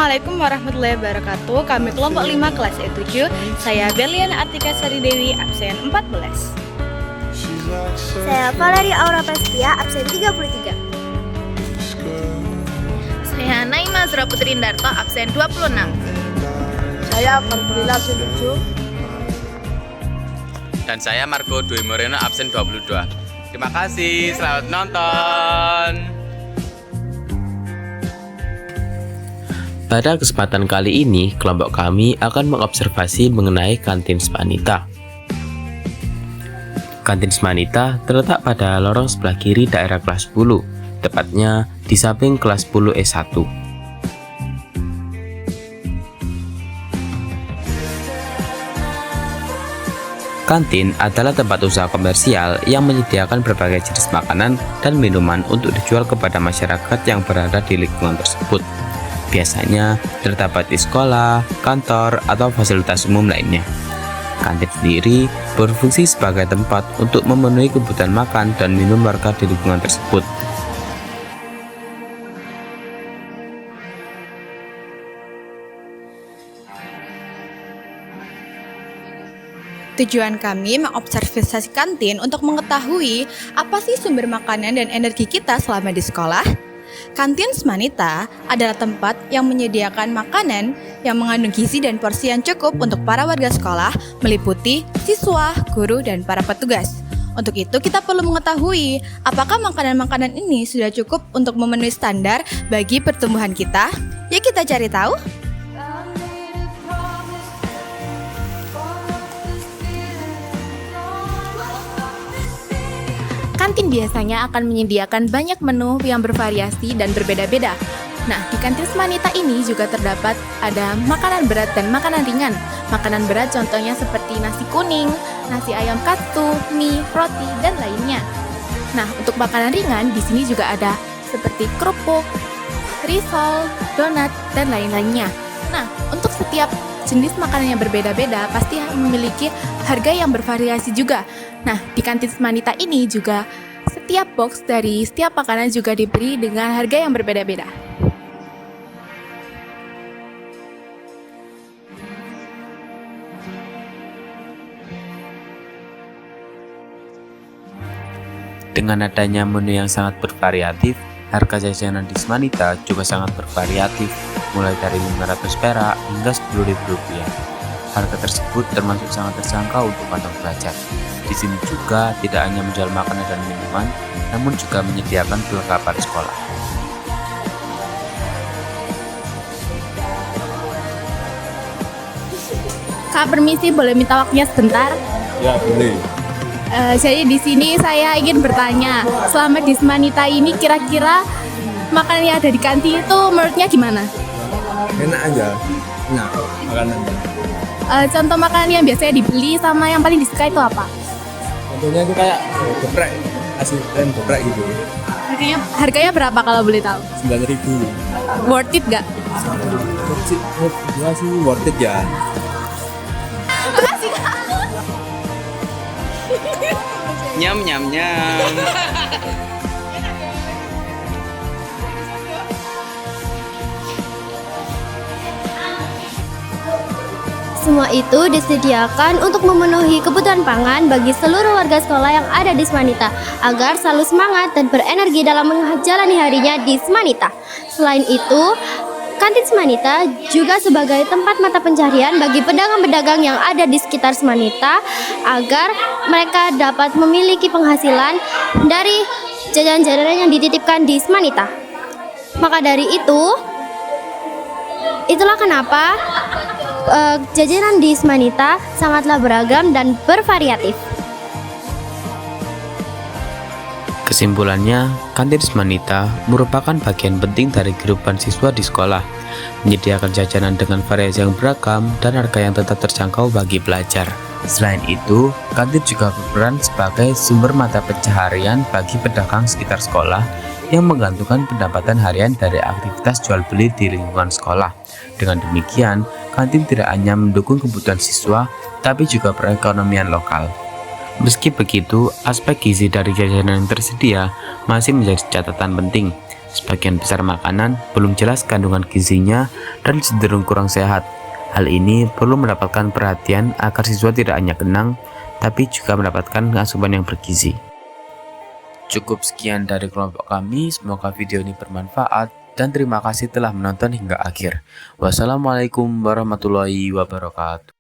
Assalamualaikum warahmatullahi wabarakatuh. Kami kelompok 5 kelas E7. Saya Berlian Artika Sari Dewi, absen 14. Saya Valeri Aura Pestia, absen 33. Saya Naima Zura Putri Indarto, absen 26. Saya Margulila, absen 7. Dan saya Marco Dwi Moreno, absen 22. Terima kasih, selamat nonton. Pada kesempatan kali ini, kelompok kami akan mengobservasi mengenai kantin Smanita. Kantin Smanita terletak pada lorong sebelah kiri daerah kelas 10, tepatnya di samping kelas 10 E1. Kantin adalah tempat usaha komersial yang menyediakan berbagai jenis makanan dan minuman untuk dijual kepada masyarakat yang berada di lingkungan tersebut. Biasanya terdapat di sekolah, kantor, atau fasilitas umum lainnya. Kantin sendiri berfungsi sebagai tempat untuk memenuhi kebutuhan makan dan minum warga di lingkungan tersebut. Tujuan kami mengobservasi kantin untuk mengetahui apa sih sumber makanan dan energi kita selama di sekolah. Kantin Smanita adalah tempat yang menyediakan makanan yang mengandung gizi dan porsi yang cukup untuk para warga sekolah, meliputi siswa, guru, dan para petugas. Untuk itu, kita perlu mengetahui apakah makanan-makanan ini sudah cukup untuk memenuhi standar bagi pertumbuhan kita. Yuk kita cari tahu. Kantin biasanya akan menyediakan banyak menu yang bervariasi dan berbeda-beda. Nah, di kantin Smanita ini juga terdapat ada makanan berat dan makanan ringan. Makanan berat contohnya seperti nasi kuning, nasi ayam katsu, mie, roti, dan lainnya. Nah, untuk makanan ringan di sini juga ada seperti kerupuk, risol, donat, dan lain-lainnya. Nah, untuk setiap jenis makanan yang berbeda-beda pasti memiliki harga yang bervariasi juga. Nah, di kantin Smanita ini juga setiap box dari setiap makanan juga diberi dengan harga yang berbeda-beda. Dengan adanya menu yang sangat bervariatif, harga jajanan di Smanita juga sangat bervariatif, mulai dari 500 perak hingga Rp10.000. Harga tersebut termasuk sangat terjangkau untuk kantong pelajar. Di sini juga tidak hanya menjual makanan dan minuman, namun juga menyediakan perlengkapan sekolah. Kak, permisi, boleh minta waktunya sebentar? Ya, boleh. Jadi di sini saya ingin bertanya, selama di Smanita ini kira-kira makanan yang ada di kantin itu menurutnya gimana? Enak aja. Enak makanan. Contoh makanan yang biasanya dibeli sama yang paling disuka itu apa? Contohnya itu kayak geprek, asli dan geprek gitu. Harganya berapa kalau boleh tahu? 9.000. Worth it gak? Gua sih worth it ya. Nyam nyam nyam. Semua itu disediakan untuk memenuhi kebutuhan pangan bagi seluruh warga sekolah yang ada di Smanita agar selalu semangat dan berenergi dalam menjalani harinya di Smanita. Selain itu, kantin Smanita juga sebagai tempat mata pencaharian bagi pedagang-pedagang yang ada di sekitar Smanita agar mereka dapat memiliki penghasilan dari jajanan-jajanan yang dititipkan di Smanita. Maka dari itu, itulah kenapa jajanan di Smanita sangatlah beragam dan bervariatif. Kesimpulannya, kantin Smanita merupakan bagian penting dari kehidupan siswa di sekolah, menyediakan jajanan dengan variasi yang beragam dan harga yang tetap terjangkau bagi pelajar. Selain itu, kantin juga berperan sebagai sumber mata pencaharian bagi pedagang sekitar sekolah yang menggantungkan pendapatan harian dari aktivitas jual beli di lingkungan sekolah. Dengan demikian, kantin tidak hanya mendukung kebutuhan siswa, tapi juga perekonomian lokal. Meski begitu, aspek gizi dari jajanan yang tersedia masih menjadi catatan penting. Sebagian besar makanan belum jelas kandungan gizinya dan cenderung kurang sehat. Hal ini perlu mendapatkan perhatian agar siswa tidak hanya kenang, tapi juga mendapatkan asupan yang bergizi. Cukup sekian dari kelompok kami, semoga video ini bermanfaat dan terima kasih telah menonton hingga akhir. Wassalamualaikum warahmatullahi wabarakatuh.